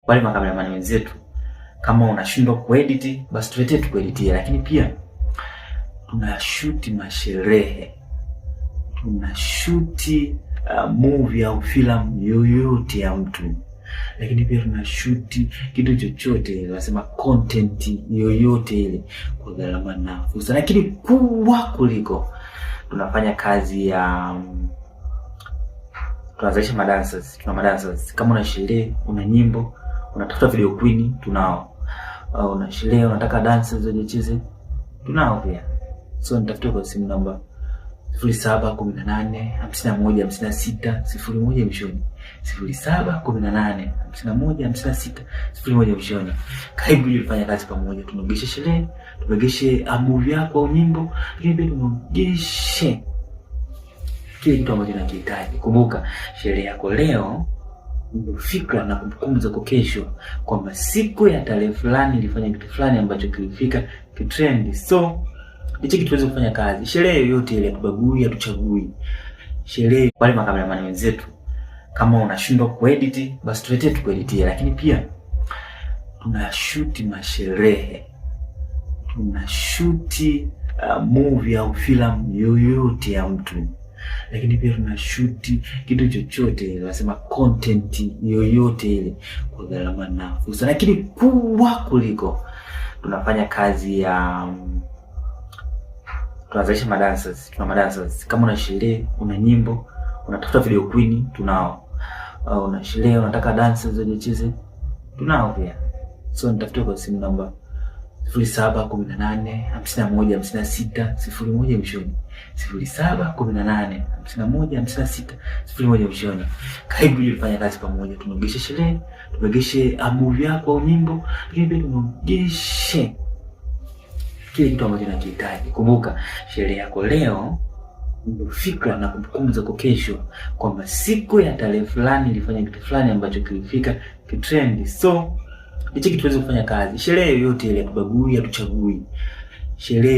wale makameramani wenzetu, kama unashindwa kuedit basi tuletee tukueditie. Lakini pia tunashuti masherehe, tunashuti movie au filamu yoyote ya mtu, lakini pia tunashuti kitu chochote, tunasema content yoyote ile kwa gharama nafuu sana. Lakini kubwa kuliko, tunafanya kazi ya tunazalisha madancers. Tuna madancers, kama una sherehe, una nyimbo, unatafuta video queen, tunao. Una sherehe, unataka dancers wacheze, tunao pia. So nitafutie kwa simu namba 0718515601 mwishoni, 0718515601 mwishoni. Karibu ili tufanye kazi pamoja, tunogeshe sherehe, tunogeshe movie yako au nyimbo, lakini pia tunogeshe kile kitu ambacho unakihitaji. Kumbuka, sherehe yako leo ndio fikra na kumbukumbu za kesho, kwamba siku ya tarehe fulani nilifanya kitu fulani ambacho kilifika kitrend. So hichi kitu tuweze kufanya kazi. Sherehe yoyote ile, tubagui hatuchagui. Sherehe, wale makameramani wenzetu, kama unashindwa kuedit basi tuletee tukueditie. Lakini pia tunashuti masherehe, tunashuti movie au filamu yoyote ya mtu, lakini pia tunashuti kitu chochote, tunasema content yoyote ile kwa gharama nafuu sana. Lakini kubwa kuliko, tunafanya kazi ya tunazalisha madancers. Tuna madancers, kama una sherehe, una nyimbo, unatafuta video queen, tunao. Una sherehe, unataka dancers wacheze, tunao pia. So nitafutie kwa simu namba 0718515601 mwishoni, 0718515601 mwishoni. Karibu ili tufanye kazi pamoja, tunogeshe sherehe, tunogeshe movie yako au nyimbo, lakini pia tunogeshe kile kitu ambacho unakihitaji. Kumbuka, sherehe yako leo ndio fikra na kumbukumbu za kesho, kwamba siku ya tarehe fulani nilifanya kitu fulani ambacho kilifika kitrend. So hichi kitu tuweze kufanya kazi. Sherehe yoyote ile, tubagui hatuchagui. Sherehe